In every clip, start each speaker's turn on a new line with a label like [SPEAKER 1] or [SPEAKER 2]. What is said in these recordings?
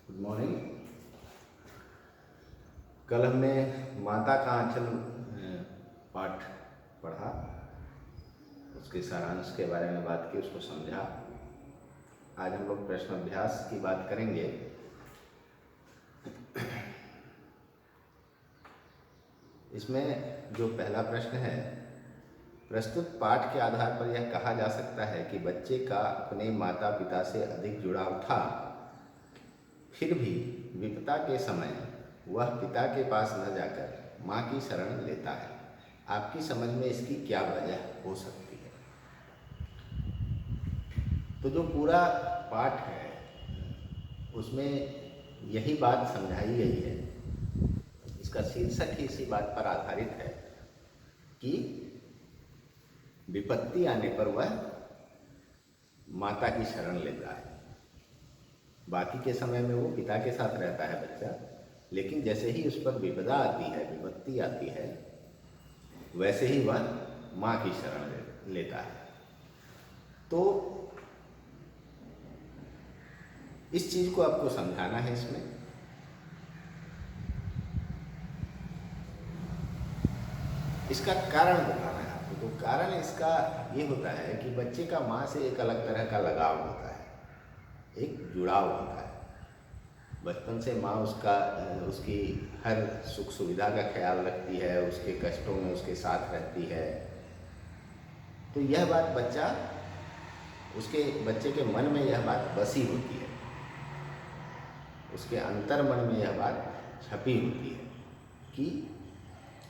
[SPEAKER 1] Good morning. कल हमने माता का आंचल पाठ पढ़ा, उसके सारांश के बारे में बात की, उसको समझा। आज हम लोग प्रश्न अभ्यास की बात करेंगे। इसमें जो पहला प्रश्न है, प्रस्तुत पाठ के आधार पर यह कहा जा सकता है कि बच्चे का अपने माता पिता से अधिक जुड़ाव था, फिर भी विपदा के समय वह पिता के पास न जाकर माँ की शरण लेता है। आपकी समझ में इसकी क्या वजह हो सकती है? तो जो पूरा पाठ है उसमें यही बात समझाई गई है। इसका शीर्षक ही इसी बात पर आधारित है कि विपत्ति आने पर वह माता की शरण लेता है। बाकी के समय में वो पिता के साथ रहता है बच्चा, लेकिन जैसे ही उस पर विपदा आती है, विपत्ति आती है, वैसे ही वह माँ की शरण लेता है। तो इस चीज को आपको समझाना है। इसमें इसका कारण बताना है आपको। तो कारण इसका ये होता है कि बच्चे का माँ से एक अलग तरह का लगाव होता है, एक जुड़ाव होता है। बचपन से माँ उसकी हर सुख सुविधा का ख्याल रखती है, उसके कष्टों में उसके साथ रहती है। तो यह बात बच्चे के मन में यह बात बसी होती है, उसके अंतर मन में यह बात छपी होती है कि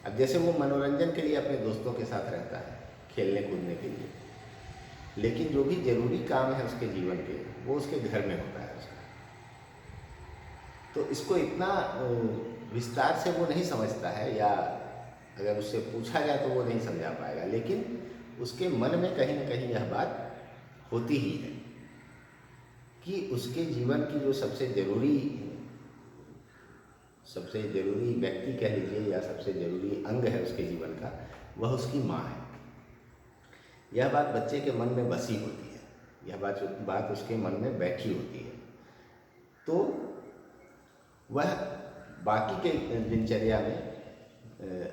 [SPEAKER 1] अब जैसे वो मनोरंजन के लिए अपने दोस्तों के साथ रहता है, खेलने कूदने के लिए, लेकिन जो भी जरूरी काम है उसके जीवन के, वो उसके घर में होता है उसका। तो इसको इतना विस्तार से वो नहीं समझता है, या अगर उससे पूछा जाए तो वो नहीं समझा पाएगा, लेकिन उसके मन में कहीं ना कहीं यह बात होती ही है कि उसके जीवन की जो सबसे जरूरी व्यक्ति कह लीजिए, या सबसे जरूरी अंग है उसके जीवन का, वह उसकी माँ है। यह बात बच्चे के मन में बसी होती है, यह बात उसके मन में बैठी होती है। तो वह बाकी के दिनचर्या में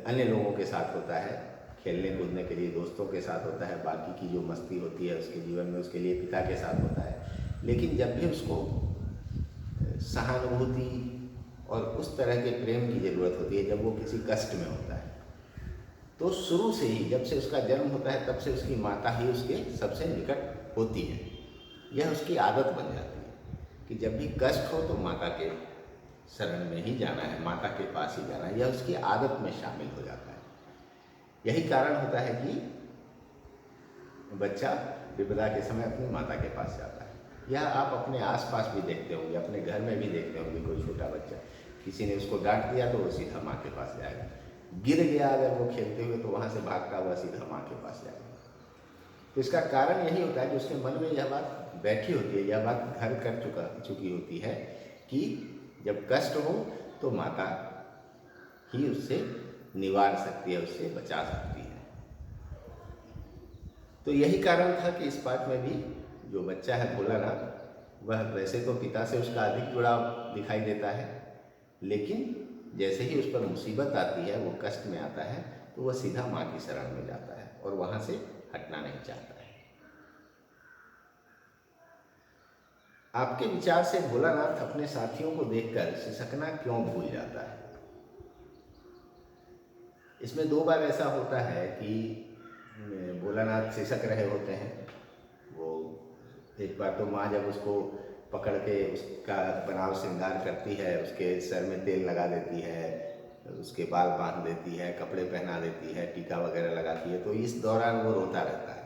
[SPEAKER 1] अन्य लोगों के साथ होता है, खेलने कूदने के लिए दोस्तों के साथ होता है, बाकी की जो मस्ती होती है उसके जीवन में उसके लिए पिता के साथ होता है। लेकिन जब भी उसको सहानुभूति और उस तरह के प्रेम की ज़रूरत होती है, जब वो किसी कष्ट में होता है, तो शुरू से ही, जब से उसका जन्म होता है, तब से उसकी माता ही उसके सबसे निकट होती है। यह उसकी आदत बन जाती है कि जब भी कष्ट हो तो माता के शरण में ही जाना है, माता के पास ही जाना है। यह उसकी आदत में शामिल हो जाता है। यही कारण होता है कि बच्चा विपदा के समय अपनी माता के पास जाता है। यह आप अपने आसपास भी देखते होंगे, अपने घर में भी देखते होंगे। कोई छोटा बच्चा, किसी ने उसको डांट दिया तो वो सीधा माँ के पास जाएगा। गिर गया अगर वो खेलते हुए, तो वहाँ से भागता हुआ सीधा माँ के पास जाएगा। तो इसका कारण यही होता है कि उसके मन में यह बात बैठी होती है, यह बात घर कर चुकी होती है कि जब कष्ट हो तो माता ही उससे निवार सकती है, उससे बचा सकती है। तो यही कारण था कि इस पाठ में भी जो बच्चा है भोलानाथ, वह वैसे तो पिता से उसका अधिक जुड़ाव दिखाई देता है, लेकिन जैसे ही उस पर मुसीबत आती है, वो कष्ट में आता है, तो वह सीधा माँ की शरण में जाता है और वहाँ से हटना नहीं चाहता है। आपके विचार से भोलानाथ अपने साथियों को देखकर सिसकना क्यों भूल जाता है? इसमें दो बार ऐसा होता है कि भोलानाथ सिसक रहे होते हैं। वो एक बार तो माँ जब उसको पकड़ के उसका बनाव श्रृंगार करती है, उसके सर में तेल लगा देती है, उसके बाल बांध देती है, कपड़े पहना देती है, टीका वगैरह लगाती है, तो इस दौरान वो रोता रहता है।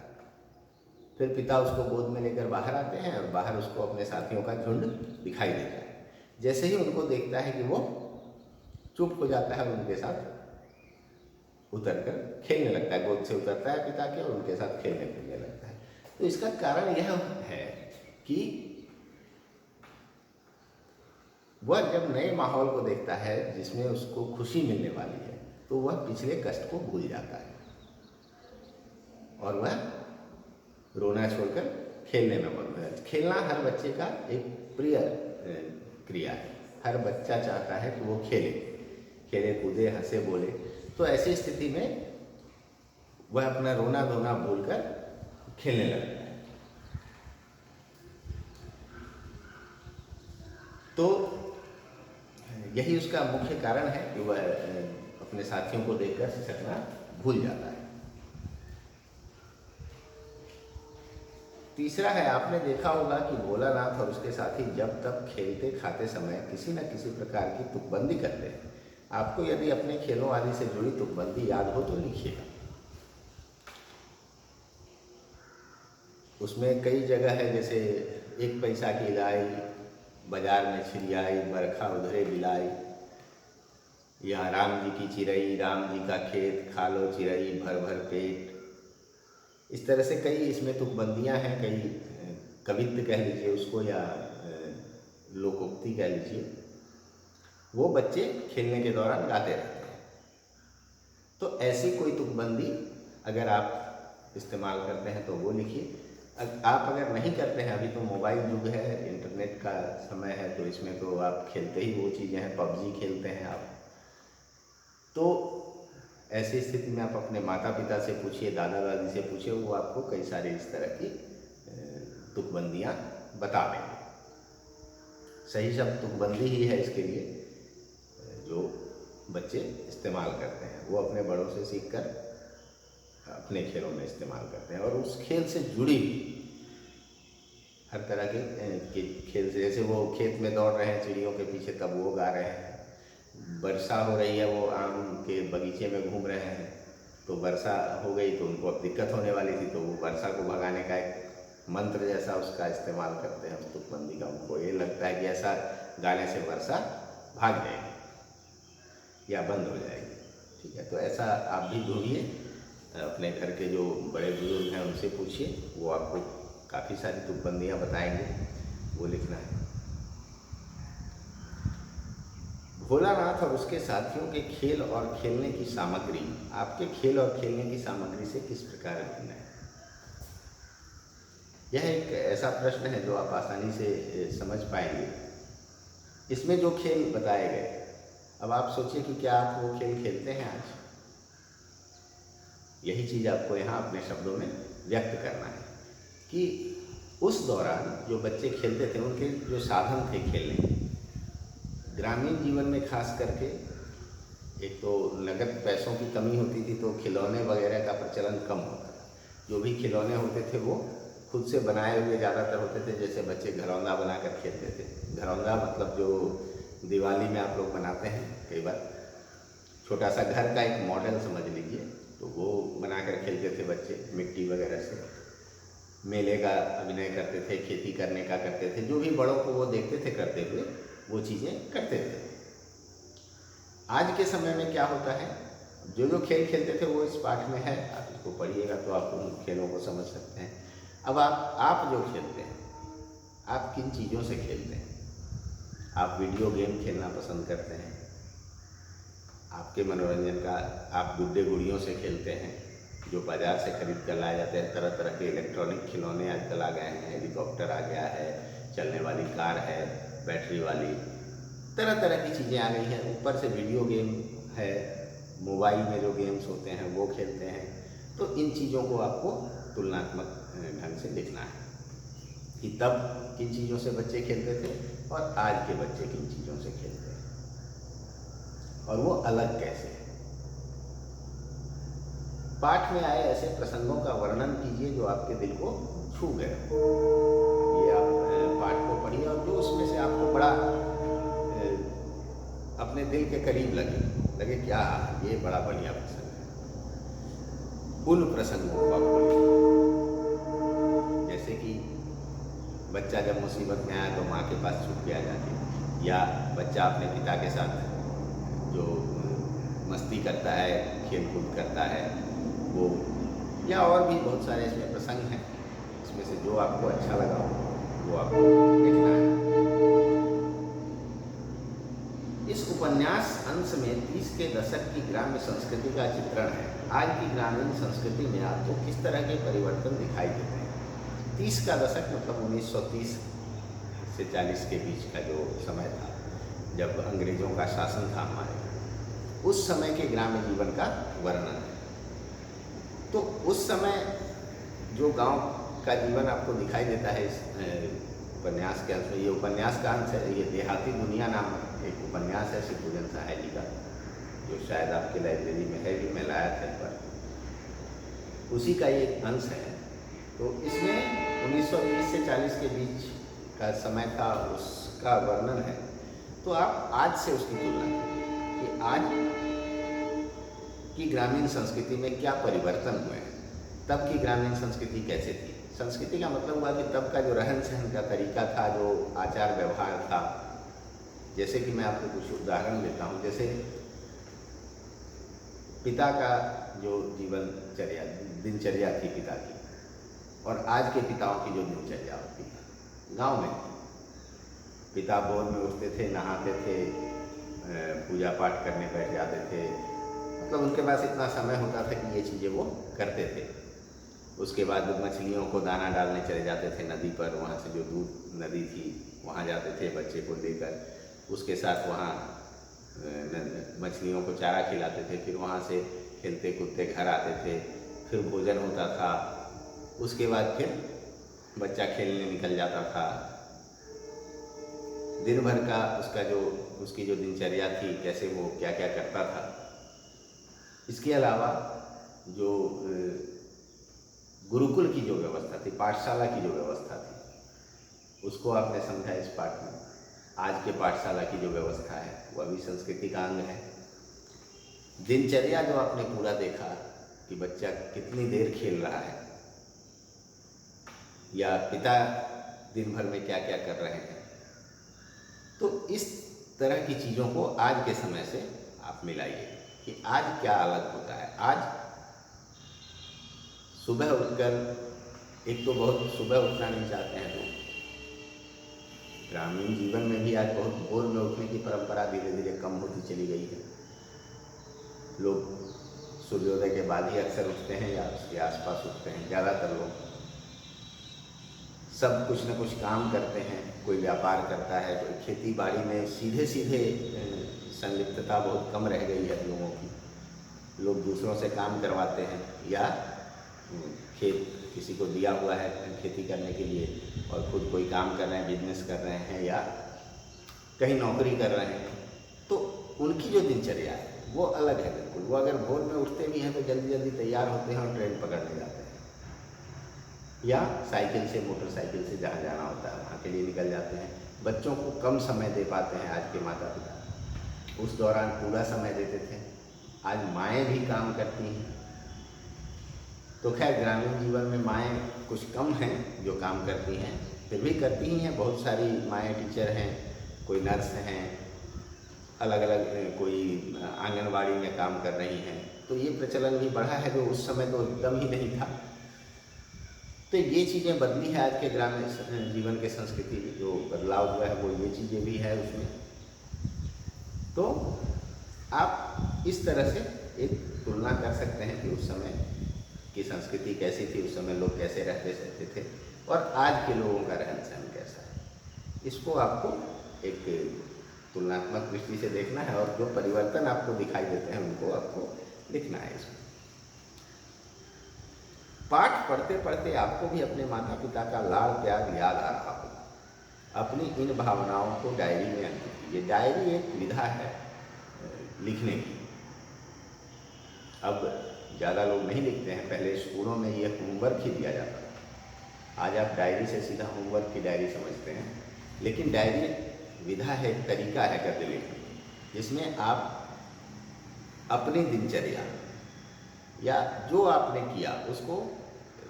[SPEAKER 1] फिर पिता उसको गोद में लेकर बाहर आते हैं और बाहर उसको अपने साथियों का झुंड दिखाई देता है। जैसे ही उनको देखता है कि वो चुप हो जाता है, उनके साथ उतरकर खेलने लगता है, गोद से उतरता है पिता के और उनके साथ खेलने कूदने लगता है। तो इसका कारण यह है कि वह जब नए माहौल को देखता है जिसमें उसको खुशी मिलने वाली है, तो वह पिछले कष्ट को भूल जाता है और वह रोना छोड़कर खेलने में मग्न है। खेलना हर बच्चे का एक प्रिय क्रिया है। हर बच्चा चाहता है कि वो खेले खेले कूदे हंसे बोले। तो ऐसी स्थिति में वह अपना रोना धोना भूलकर खेलने लगता है। तो यही उसका मुख्य कारण है कि वह अपने साथियों को देखकर सिसकना भूल जाता है। तीसरा है, आपने देखा होगा कि भोलानाथ और उसके साथी जब तब खेलते खाते समय किसी न किसी प्रकार की तुकबंदी करते हैं। आपको यदि अपने खेलों आदि से जुड़ी तुकबंदी याद हो तो लिखिएगा। उसमें कई जगह है, जैसे 1 पैसा की लाई, बाजार में छिड़ियाई, बरखा उधरे बिलाई, या राम जी की चिरई, राम जी का खेत, खा लो चिरई भर भर पेट। इस तरह से कई इसमें तुकबंदियाँ हैं, कई कवित्व कह लीजिए उसको या लोकोक्ति कह लीजिए, वो बच्चे खेलने के दौरान गाते रहते हैं। तो ऐसी कोई तुकबंदी अगर आप इस्तेमाल करते हैं तो वो लिखिए। आप अगर नहीं करते हैं, अभी तो मोबाइल युग है, इंटरनेट का समय है, तो इसमें तो आप खेलते ही वो चीज़ें हैं, पबजी खेलते हैं आप। तो ऐसी स्थिति में आप अपने माता पिता से पूछिए, दादा दादी से पूछिए, वो आपको कई सारी इस तरह की तुकबंदियाँ बता देंगे। सही शब्द तुकबंदी ही है इसके लिए, जो बच्चे इस्तेमाल करते हैं वो अपने बड़ों से सीखकर अपने खेलों में इस्तेमाल करते हैं। और उस खेल से जुड़ी हर तरह के खेल से, जैसे वो खेत में दौड़ रहे हैं चिड़ियों के पीछे तब वो गा रहे हैं, वर्षा हो रही है वो आम के बगीचे में घूम रहे हैं, तो वर्षा हो गई तो उनको अब दिक्कत होने वाली थी, तो वो वर्षा को भगाने का एक मंत्र जैसा उसका इस्तेमाल करते हैं उस तुकबंदी का। उनको ये लगता है कि ऐसा गाने से वर्षा भाग जाएगी या बंद हो जाएगी। ठीक है, तो ऐसा आप भी ढूंढिए, अपने घर के जो बड़े बुजुर्ग हैं उनसे पूछिए, वो आपको काफ़ी सारी तुकबंदियाँ बताएंगे, वो लिखना है। भोलानाथ और उसके साथियों के खेल और खेलने की सामग्री आपके खेल और खेलने की सामग्री से किस प्रकार भिन्न है? यह एक ऐसा प्रश्न है जो आप आसानी से समझ पाएंगे। इसमें जो खेल बताए गए, अब आप सोचिए कि क्या आप वो खेल खेलते हैं आज? यही चीज़ आपको यहाँ अपने शब्दों में व्यक्त करना है कि उस दौरान जो बच्चे खेलते थे उनके जो साधन थे खेलने, ग्रामीण जीवन में खास करके एक तो नगद पैसों की कमी होती थी, तो खिलौने वगैरह का प्रचलन कम होता था। जो भी खिलौने होते थे वो खुद से बनाए हुए ज़्यादातर होते थे। जैसे बच्चे घरौंदा बनाकर खेलते थे। घरौंदा मतलब जो दिवाली में आप लोग बनाते हैं कई बार, छोटा सा घर का एक मॉडल समझ लीजिए, तो वो बनाकर खेलते थे बच्चे मिट्टी वगैरह से। मेले का अभिनय करते थे, खेती करने का करते थे, जो भी बड़ों को वो देखते थे करते हुए वो चीज़ें करते थे। आज के समय में क्या होता है, जो खेल खेलते थे वो इस पाठ में है, आप इसको पढ़िएगा तो आप उन खेलों को समझ सकते हैं। अब आप जो खेलते हैं, आप किन चीज़ों से खेलते हैं? आप वीडियो गेम खेलना पसंद करते हैं, आपके मनोरंजन का आप गुड्डे गुड़ियों से खेलते हैं जो बाज़ार से खरीद कर लाए जाते हैं। तरह तरह के इलेक्ट्रॉनिक खिलौने आजकल आ गए हैं, हेलीकॉप्टर आ गया है, चलने वाली कार है, बैटरी वाली, तरह तरह की चीज़ें आ गई हैं। ऊपर से वीडियो गेम है, मोबाइल में जो गेम्स होते हैं वो खेलते हैं। तो इन चीज़ों को आपको तुलनात्मक ढंग से लिखना है कि तब किन चीज़ों से बच्चे खेलते थे और आज के बच्चे किन चीज़ों से खेलते हैं, और वो अलग कैसे है। पाठ में आए ऐसे प्रसंगों का वर्णन कीजिए जो आपके दिल को छू गए। ये आप पाठ को पढ़िए और जो उसमें से आपको बड़ा अपने दिल के करीब लगे क्या ये बड़ा बढ़िया प्रसंग है, उन प्रसंगों को आपको लिखिए। जैसे कि बच्चा जब मुसीबत में आया तो माँ के पास छुप के आ जाती है, या बच्चा अपने पिता के साथ जो मस्ती करता है, खेल कूद करता है वो, या और भी बहुत सारे इसमें प्रसंग हैं। इसमें से जो आपको अच्छा लगा वो आपको लिखना है। इस उपन्यास अंश में 30 के दशक की ग्राम्य संस्कृति का चित्रण है। आज की ग्रामीण संस्कृति में आपको किस तरह के परिवर्तन दिखाई देते हैं? 30 का दशक मतलब 1930 से 40 के बीच का जो समय था, जब अंग्रेज़ों का शासन था हमारे यहाँ, उस समय के ग्रामीण जीवन का वर्णन है। तो उस समय जो गांव का जीवन आपको दिखाई देता है इस उपन्यास के अंश में, ये उपन्यास का अंश है, ये देहाती दुनिया नाम एक उपन्यास है शिवपूजन सहाय जी का, जो शायद आपके लाइब्रेरी में है भी, मैं लाया था एक बार, उसी का ये अंश है। तो इसमें 1920 से 40 के बीच का समय था, उसका वर्णन है। तो आप आज से उसकी तुलना करें कि आज की ग्रामीण संस्कृति में क्या परिवर्तन हुए हैं, तब की ग्रामीण संस्कृति कैसे थी। संस्कृति का मतलब हुआ कि तब का जो रहन सहन का तरीका था, जो आचार व्यवहार था, जैसे कि मैं आपको कुछ उदाहरण देता हूँ। जैसे पिता का जो जीवनचर्या, दिनचर्या थी पिता की, और आज के पिताओं की जो दिनचर्या होती है गांव में। पिता भोर में उठते थे, नहाते थे, पूजा पाठ करने बैठ जाते थे, मतलब उनके पास इतना समय होता था कि ये चीज़ें वो करते थे। उसके बाद मछलियों को दाना डालने चले जाते थे नदी पर, वहाँ से जो दूध नदी थी वहाँ जाते थे बच्चे को लेकर, उसके साथ वहाँ मछलियों को चारा खिलाते थे, फिर वहाँ से खेलते कूदते घर आते थे, फिर भोजन होता था, उसके बाद फिर बच्चा खेलने निकल जाता था। दिन भर का उसकी जो दिनचर्या थी, कैसे वो क्या क्या करता था। इसके अलावा जो गुरुकुल की जो व्यवस्था थी, पाठशाला की जो व्यवस्था थी, उसको आपने समझा इस पाठ में। आज के पाठशाला की जो व्यवस्था है वो अभी संस्कृति का अंग है। दिनचर्या जो आपने पूरा देखा कि बच्चा कितनी देर खेल रहा है, या पिता दिन भर में क्या क्या कर रहे हैं, तो इस तरह की चीज़ों को आज के समय से आप मिलाइए कि आज क्या अलग होता है। आज सुबह उठकर, एक तो बहुत सुबह उठना नहीं चाहते हैं लोग, ग्रामीण जीवन में भी आज बहुत भोर में उठने की परंपरा धीरे धीरे कम होती चली गई है। लोग सूर्योदय के बाद ही अक्सर उठते हैं या उसके आसपास उठते हैं। ज़्यादातर लोग सब कुछ न कुछ काम करते हैं, कोई व्यापार करता है, कोई खेती बाड़ी में सीधे सीधे संलिप्तता बहुत कम रह गई है लोगों की। लोग दूसरों से काम करवाते हैं, या खेत किसी को दिया हुआ है खेती करने के लिए और खुद कोई काम कर रहे हैं, बिजनेस कर रहे हैं, या कहीं नौकरी कर रहे हैं। तो उनकी जो दिनचर्या है वो अलग है बिल्कुल। वो अगर भोर में उठते भी हैं तो जल्दी जल्दी तैयार होते हैं और ट्रेन पकड़ने जाते हैं, या साइकिल से, मोटरसाइकिल से जहाँ जाना होता है वहाँ के लिए निकल जाते हैं। बच्चों को कम समय दे पाते हैं आज के माता पिता, उस दौरान पूरा समय देते थे। आज माएँ भी काम करती हैं। तो खैर ग्रामीण जीवन में माएँ कुछ कम हैं जो काम करती हैं, फिर भी करती ही हैं। बहुत सारी माएँ टीचर हैं, कोई नर्स हैं, अलग अलग कोई आंगनबाड़ी में काम कर रही हैं। तो ये प्रचलन भी बढ़ा है, जो उस समय तो एकदम ही नहीं था। तो ये चीज़ें बदली है आज के ग्रामीण जीवन के संस्कृति में, जो बदलाव हुआ है वो ये चीज़ें भी है उसमें। तो आप इस तरह से एक तुलना कर सकते हैं कि उस समय की संस्कृति कैसी थी, उस समय लोग कैसे रहते थे, और आज के लोगों का रहन सहन कैसा है। इसको आपको एक तुलनात्मक दृष्टि से देखना है, और जो परिवर्तन आपको दिखाई देते हैं उनको आपको लिखना है इसमें। पाठ पढ़ते पढ़ते आपको भी अपने माता पिता का लाड़ प्यार याद आ रहा होगा। अपनी इन भावनाओं को डायरी में अंकित कीजिए। डायरी एक विधा है लिखने की। अब ज़्यादा लोग नहीं लिखते हैं, पहले स्कूलों में ये होमवर्क ही दिया जाता था। आज आप डायरी से सीधा होमवर्क की डायरी समझते हैं, लेकिन डायरी विधा है, एक तरीका है गद्य लिखने की, जिसमें आप अपनी दिनचर्या या जो आपने किया उसको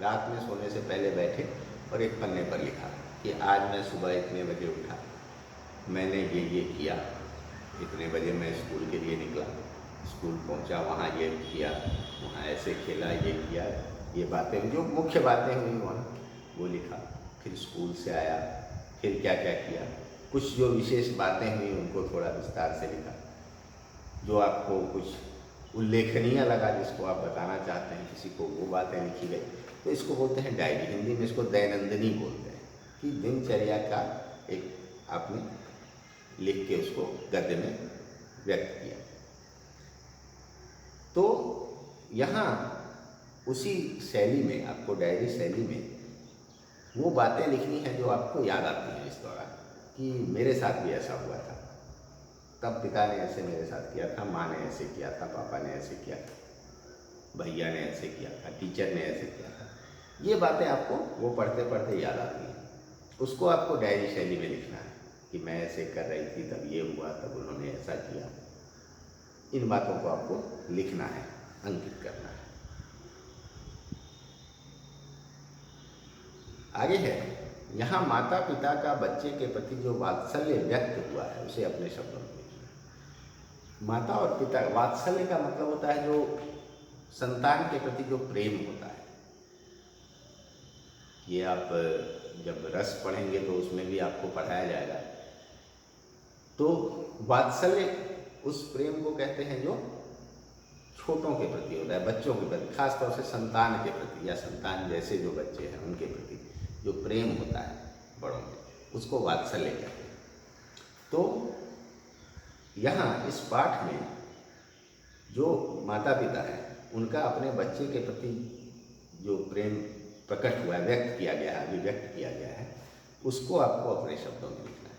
[SPEAKER 1] रात में सोने से पहले बैठे और एक पन्ने पर लिखा कि आज मैं सुबह इतने बजे उठा, मैंने ये किया, इतने बजे मैं स्कूल के लिए निकला, स्कूल पहुंचा, वहाँ ये किया, वहाँ ऐसे खेला, ये किया, ये बातें जो मुख्य बातें हुई वहाँ वो लिखा। फिर स्कूल से आया, फिर क्या क्या किया, कुछ जो विशेष बातें हुई उनको थोड़ा विस्तार से लिखा। जो आपको कुछ उल्लेखनीय लगा, जिसको आप बताना चाहते हैं किसी को, वो बातें लिखी गई। तो इसको बोलते हैं डायरी। हिंदी में इसको दैनंदिनी बोलते हैं, कि दिनचर्या का एक आपने लिख के उसको गद्य में व्यक्त किया। तो यहाँ उसी शैली में, आपको डायरी शैली में वो बातें लिखनी है जो आपको याद आती हैं इस दौरान, कि मेरे साथ भी ऐसा हुआ था, तब पिता ने ऐसे मेरे साथ किया था, माँ ने ऐसे किया था, पापा ने ऐसे किया था, भैया ने ऐसे किया था, टीचर ने ऐसे किया था। ये बातें आपको वो पढ़ते पढ़ते याद आती हैं। उसको आपको डायरी शैली में लिखना है कि मैं ऐसे कर रही थी, तब ये हुआ, तब उन्होंने ऐसा किया। इन बातों को आपको लिखना है, अंकित करना है। आगे है, यहाँ माता पिता का बच्चे के प्रति जो वात्सल्य व्यक्त हुआ है उसे अपने शब्दों में लिखना। माता और पिता, वात्सल्य का मतलब होता है जो संतान के प्रति जो प्रेम होता है। ये आप जब रस पढ़ेंगे तो उसमें भी आपको पढ़ाया जाएगा। तो वात्सल्य उस प्रेम को कहते हैं जो छोटों के प्रति होता है, बच्चों के प्रति, खासतौर से संतान के प्रति या संतान जैसे जो बच्चे हैं उनके प्रति जो प्रेम होता है बड़ों में, उसको वात्सल्य कहते हैं। तो यहाँ इस पाठ में जो माता पिता है उनका अपने बच्चे के प्रति जो प्रेम प्रकट हुआ है, व्यक्त किया गया है, अभिव्यक्त किया गया है, उसको आपको अपने शब्दों में लिखना है।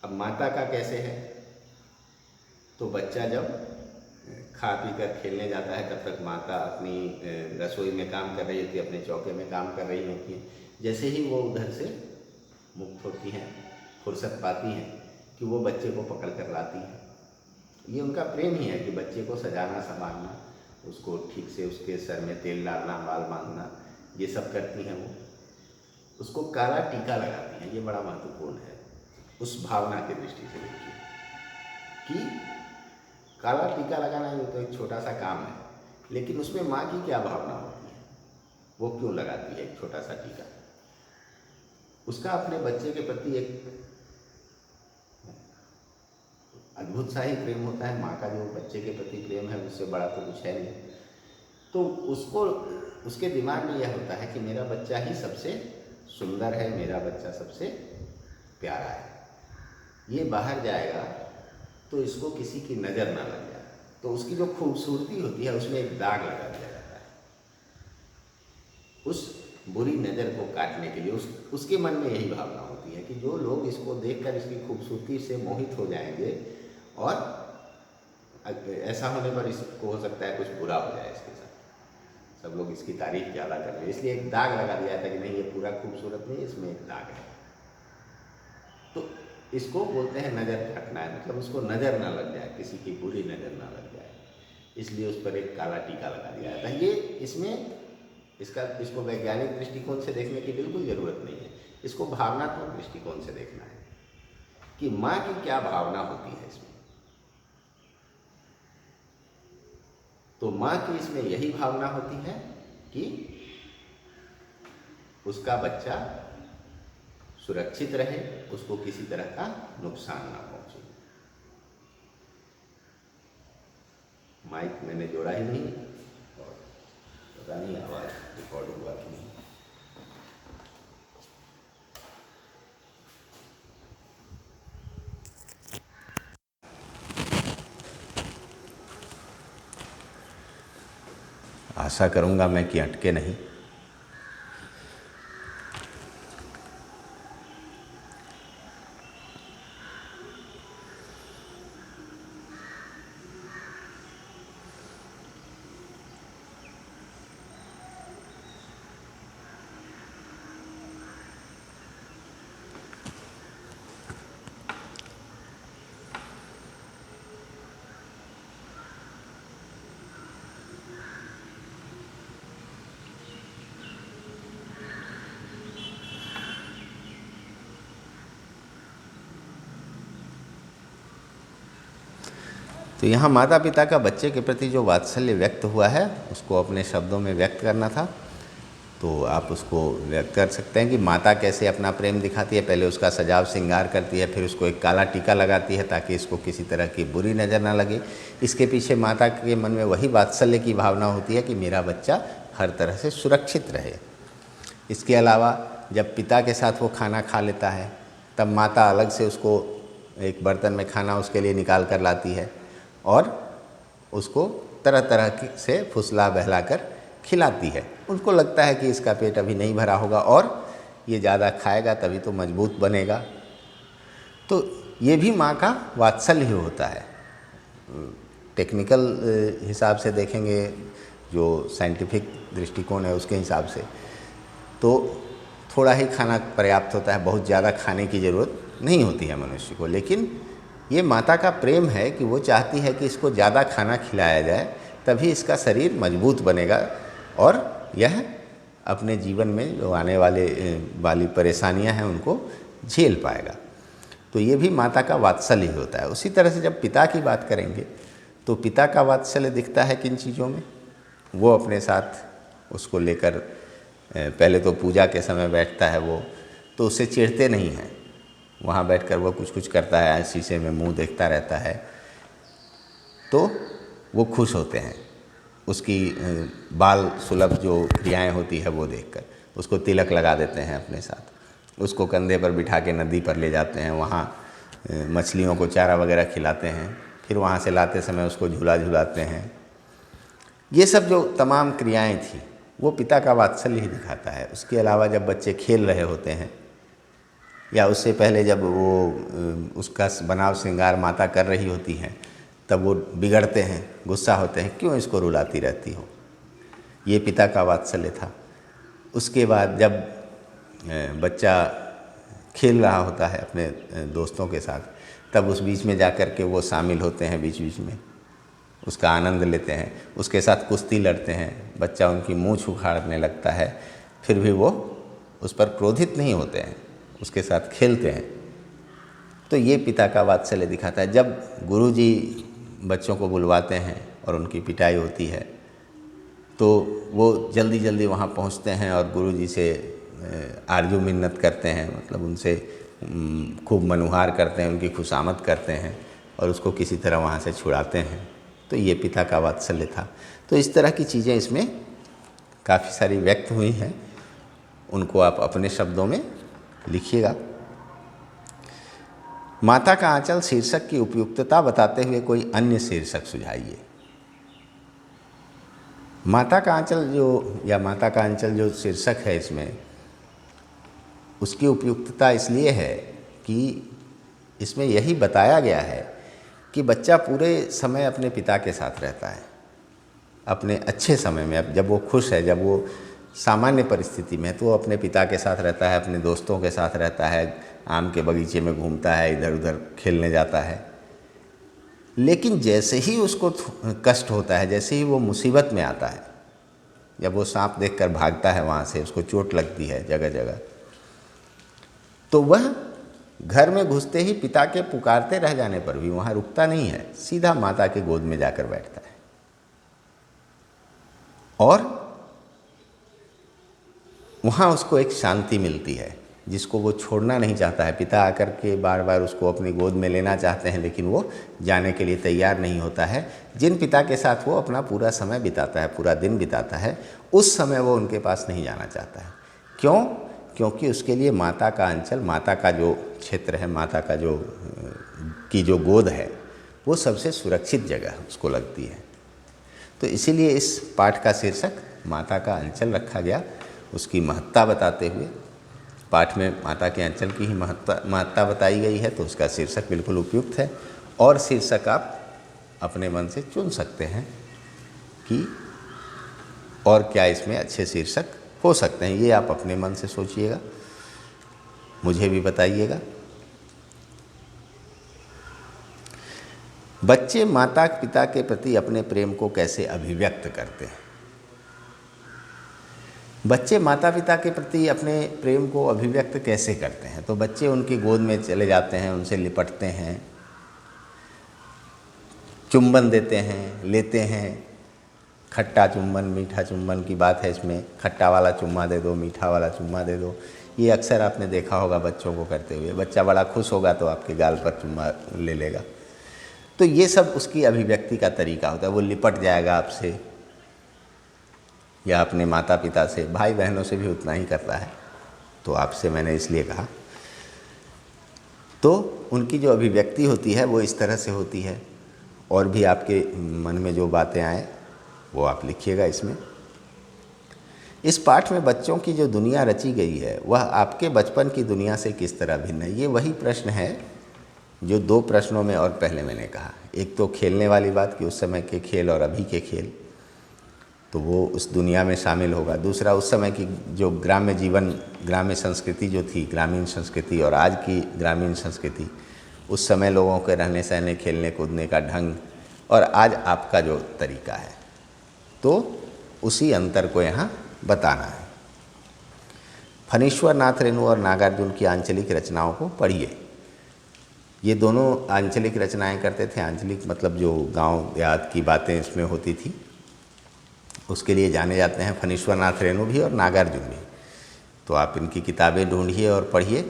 [SPEAKER 1] अब माता का कैसे है, तो बच्चा जब खा पी कर खेलने जाता है तब तक माता अपनी रसोई में काम कर रही होती है, अपने चौके में काम कर रही होती है। जैसे ही वो उधर से मुक्त होती हैं, फुर्सत पाती हैं कि वो बच्चे को पकड़ कर लाती हैं। ये उनका प्रेम ही है कि बच्चे को सजाना संभालना, उसको ठीक से उसके सर में तेल डालना, बाल बांधना, ये सब करती हैं। वो उसको काला टीका लगाती हैं। ये बड़ा महत्वपूर्ण है उस भावना की दृष्टि से देखिए कि काला टीका लगाना ये तो एक छोटा सा काम है, लेकिन उसमें माँ की क्या भावना होती है, वो क्यों लगाती है एक छोटा सा टीका। उसका अपने बच्चे के प्रति एक अद्भुत सा ही प्रेम होता है। माँ का जो बच्चे के प्रति प्रेम है उससे बड़ा तो कुछ है नहीं। तो उसको, उसके दिमाग में यह होता है कि मेरा बच्चा ही सबसे सुंदर है, मेरा बच्चा सबसे प्यारा है। ये बाहर जाएगा तो इसको किसी की नज़र ना लग जाए, तो उसकी जो खूबसूरती होती है उसमें एक दाग लगा दिया जाता है। उस बुरी नज़र को काटने के लिए उसके मन में यही भावना होती है कि जो लोग इसको देखकर इसकी खूबसूरती से मोहित हो जाएंगे, और ऐसा होने पर इसको हो सकता है कुछ बुरा हो जाए इसके साथ, सब लोग इसकी तारीफ ज़्यादा कर रहे हैं, इसलिए एक दाग लगा दिया था कि नहीं ये पूरा खूबसूरत नहीं, इसमें एक दाग है। तो इसको बोलते हैं नज़र काटना है, मतलब उसको नज़र ना लग जाए, किसी की बुरी नज़र ना लग जाए, इसलिए उस पर एक काला टीका लगा दिया जाता है। ये इसमें इसको वैज्ञानिक दृष्टिकोण से देखने की बिल्कुल ज़रूरत नहीं है, इसको भावनात्मक दृष्टिकोण से देखना है कि माँ की क्या भावना होती है इसमें। तो माँ की इसमें यही भावना होती है कि उसका बच्चा सुरक्षित रहे, उसको किसी तरह का नुकसान ना पहुंचे। माइक मैंने जोड़ा ही नहीं और पता नहीं आवाज़ रिकॉर्ड हुआ कि नहीं। आशा करूंगा मैं कि अटके नहीं। तो यहाँ माता पिता का बच्चे के प्रति जो वात्सल्य व्यक्त हुआ है उसको अपने शब्दों में व्यक्त करना था। तो आप उसको व्यक्त कर सकते हैं कि माता कैसे अपना प्रेम दिखाती है। पहले उसका सजाव श्रृंगार करती है, फिर उसको एक काला टीका लगाती है ताकि इसको किसी तरह की बुरी नज़र ना लगे। इसके पीछे माता के मन में वही वात्सल्य की भावना होती है कि मेरा बच्चा हर तरह से सुरक्षित रहे। इसके अलावा जब पिता के साथ वो खाना खा लेता है तब माता अलग से उसको एक बर्तन में खाना उसके लिए निकाल कर लाती है और उसको तरह तरह से फुसला बहला कर खिलाती है। उनको लगता है कि इसका पेट अभी नहीं भरा होगा और ये ज़्यादा खाएगा तभी तो मजबूत बनेगा। तो ये भी माँ का वात्सल्य ही होता है। टेक्निकल हिसाब से देखेंगे, जो साइंटिफिक दृष्टिकोण है उसके हिसाब से, तो थोड़ा ही खाना पर्याप्त होता है, बहुत ज़्यादा खाने की ज़रूरत नहीं होती है मनुष्य को। लेकिन ये माता का प्रेम है कि वो चाहती है कि इसको ज़्यादा खाना खिलाया जाए, तभी इसका शरीर मजबूत बनेगा और यह अपने जीवन में जो आने वाली परेशानियां हैं उनको झेल पाएगा। तो ये भी माता का वात्सल्य ही होता है। उसी तरह से जब पिता की बात करेंगे तो पिता का वात्सल्य दिखता है किन चीज़ों में। वो अपने साथ उसको लेकर पहले तो पूजा के समय बैठता है वो, तो उससे चिढ़ते नहीं हैं। वहाँ बैठकर वो कुछ कुछ करता है, शीशे में मुंह देखता रहता है, तो वो खुश होते हैं। उसकी बाल सुलभ जो क्रियाएं होती है वो देखकर उसको तिलक लगा देते हैं अपने साथ, उसको कंधे पर बिठा के नदी पर ले जाते हैं, वहाँ मछलियों को चारा वगैरह खिलाते हैं, फिर वहाँ से लाते समय उसको झूला झुलाते हैं। ये सब जो तमाम क्रियाएं थी वो पिता का वात्सल्य ही दिखाता है। उसके अलावा जब बच्चे खेल रहे होते हैं या उससे पहले जब वो उसका बनाव श्रृंगार माता कर रही होती हैं, तब वो बिगड़ते हैं, गुस्सा होते हैं, क्यों इसको रुलाती रहती हो, ये पिता का वात्सल्य था। उसके बाद जब बच्चा खेल रहा होता है अपने दोस्तों के साथ, तब उस बीच में जा कर के वो शामिल होते हैं, बीच बीच में उसका आनंद लेते हैं, उसके साथ कुश्ती लड़ते हैं। बच्चा उनकी मूंछ उखाड़ने लगता है, फिर भी वो उस पर क्रोधित नहीं होते हैं, उसके साथ खेलते हैं। तो ये पिता का वात्सल्य दिखाता है। जब गुरुजी बच्चों को बुलवाते हैं और उनकी पिटाई होती है, तो वो जल्दी जल्दी वहाँ पहुँचते हैं और गुरुजी से आरजू मिन्नत करते हैं, मतलब उनसे खूब मनुहार करते हैं, उनकी खुशामद करते हैं और उसको किसी तरह वहाँ से छुड़ाते हैं। तो ये पिता का वात्सल्य था। तो इस तरह की चीज़ें इसमें काफ़ी सारी व्यक्त हुई हैं, उनको आप अपने शब्दों में लिखिएगा। माता का आंचल शीर्षक की उपयुक्तता बताते हुए कोई अन्य शीर्षक सुझाइए। माता का आंचल माता का आंचल जो शीर्षक है इसमें, उसकी उपयुक्तता इसलिए है कि इसमें यही बताया गया है कि बच्चा पूरे समय अपने पिता के साथ रहता है। अपने अच्छे समय में, अब जब वो खुश है, जब वो सामान्य परिस्थिति में, तो वो अपने पिता के साथ रहता है, अपने दोस्तों के साथ रहता है, आम के बगीचे में घूमता है, इधर उधर खेलने जाता है। लेकिन जैसे ही उसको कष्ट होता है, जैसे ही वो मुसीबत में आता है, जब वो सांप देखकर भागता है वहाँ से, उसको चोट लगती है जगह जगह, तो वह घर में घुसते ही पिता के पुकारते रह जाने पर भी वहाँ रुकता नहीं है, सीधा माता के गोद में जाकर बैठता है और वहाँ उसको एक शांति मिलती है जिसको वो छोड़ना नहीं चाहता है। पिता आकर के बार बार उसको अपनी गोद में लेना चाहते हैं, लेकिन वो जाने के लिए तैयार नहीं होता है। जिन पिता के साथ वो अपना पूरा समय बिताता है, पूरा दिन बिताता है, उस समय वो उनके पास नहीं जाना चाहता है। क्यों? क्योंकि उसके लिए माता का अंचल, माता का जो क्षेत्र है, माता का जो गोद है, वो सबसे सुरक्षित जगह उसको लगती है। तो इसीलिए इस पाठ का शीर्षक माता का अंचल रखा गया, उसकी महत्ता बताते हुए। पाठ में माता के अंचल की ही महत्ता बताई गई है, तो उसका शीर्षक बिल्कुल उपयुक्त है। और शीर्षक आप अपने मन से चुन सकते हैं कि और क्या इसमें अच्छे शीर्षक हो सकते हैं। ये आप अपने मन से सोचिएगा, मुझे भी बताइएगा। बच्चे माता पिता के प्रति अपने प्रेम को कैसे अभिव्यक्त करते हैं? बच्चे माता पिता के प्रति अपने प्रेम को अभिव्यक्त कैसे करते हैं? तो बच्चे उनकी गोद में चले जाते हैं, उनसे लिपटते हैं, चुंबन देते हैं, लेते हैं। खट्टा चुम्बन, मीठा चुम्बन की बात है इसमें। खट्टा वाला चुम्मा दे दो, मीठा वाला चुम्मा दे दो, ये अक्सर आपने देखा होगा बच्चों को करते हुए। बच्चा बड़ा खुश होगा तो आपके गाल पर चुम्मा ले लेगा। तो ये सब उसकी अभिव्यक्ति का तरीका होता है। वो लिपट जाएगा आपसे या अपने माता पिता से, भाई बहनों से भी उतना ही करता है, तो आपसे मैंने इसलिए कहा। तो उनकी जो अभिव्यक्ति होती है वो इस तरह से होती है। और भी आपके मन में जो बातें आए वो आप लिखिएगा इसमें। इस पाठ में बच्चों की जो दुनिया रची गई है वह आपके बचपन की दुनिया से किस तरह भिन्न है। ये वही प्रश्न है जो 2 प्रश्नों में और पहले मैंने कहा। एक तो खेलने वाली बात कि उस समय के खेल और अभी के खेल, तो वो उस दुनिया में शामिल होगा। दूसरा, उस समय की जो ग्राम्य जीवन, ग्राम्य संस्कृति जो थी, ग्रामीण संस्कृति, और आज की ग्रामीण संस्कृति, उस समय लोगों के रहने सहने, खेलने कूदने का ढंग और आज आपका जो तरीका है, तो उसी अंतर को यहाँ बताना है। फणीश्वर नाथ रेणु और नागार्जुन की आंचलिक रचनाओं को पढ़िए। ये दोनों आंचलिक रचनाएं करते थे। आंचलिक मतलब जो गांव देहात की बातें इसमें होती थी, उसके लिए जाने जाते हैं फणीश्वर नाथ रेणु भी और नागार्जुन भी। तो आप इनकी किताबें ढूंढिए और पढ़िए।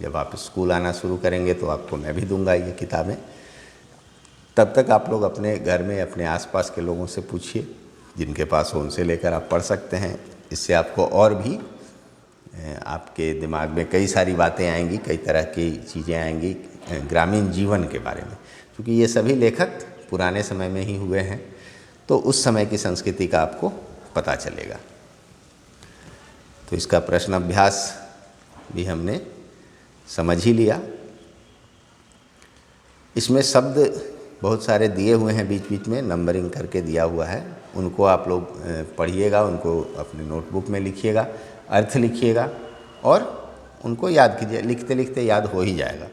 [SPEAKER 1] जब आप स्कूल आना शुरू करेंगे तो आपको मैं भी दूंगा ये किताबें। तब तक आप लोग अपने घर में अपने आसपास के लोगों से पूछिए, जिनके पास हो उनसे लेकर आप पढ़ सकते हैं। इससे आपको और भी आपके दिमाग में कई सारी बातें आएंगी, कई तरह की चीज़ें आएंगी ग्रामीण जीवन के बारे में। क्योंकि ये सभी लेखक पुराने समय में ही हुए हैं, तो उस समय की संस्कृति का आपको पता चलेगा। तो इसका प्रश्न अभ्यास भी हमने समझ ही लिया। इसमें शब्द बहुत सारे दिए हुए हैं, बीच बीच में नंबरिंग करके दिया हुआ है। उनको आप लोग पढ़िएगा, उनको अपने नोटबुक में लिखिएगा, अर्थ लिखिएगा और उनको याद कीजिए। लिखते लिखते याद हो ही जाएगा,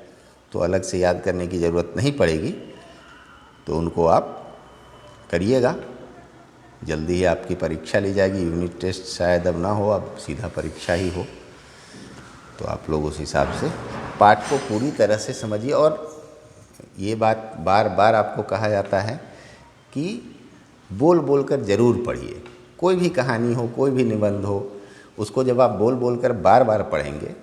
[SPEAKER 1] तो अलग से याद करने की ज़रूरत नहीं पड़ेगी। तो उनको आप करिएगा। जल्दी ही आपकी परीक्षा ली जाएगी। यूनिट टेस्ट शायद अब ना हो, अब सीधा परीक्षा ही हो। तो आप लोग उस हिसाब से पाठ को पूरी तरह से समझिए। और ये बात बार बार आपको कहा जाता है कि बोल बोल कर ज़रूर पढ़िए। कोई भी कहानी हो, कोई भी निबंध हो, उसको जब आप बोल बोल कर बार बार पढ़ेंगे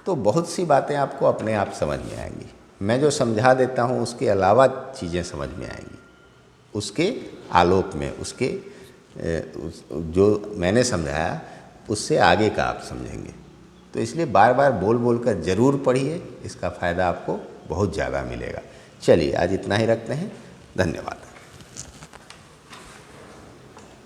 [SPEAKER 1] तो बहुत सी बातें आपको अपने आप समझ में आएंगी। मैं जो समझा देता हूँ उसके अलावा चीज़ें समझ में आएंगी, उसके आलोक में, उसके जो मैंने समझाया उससे आगे का आप समझेंगे। तो इसलिए बार बार बोल बोल कर ज़रूर पढ़िए, इसका फ़ायदा आपको बहुत ज़्यादा मिलेगा। चलिए आज इतना ही रखते हैं। धन्यवाद।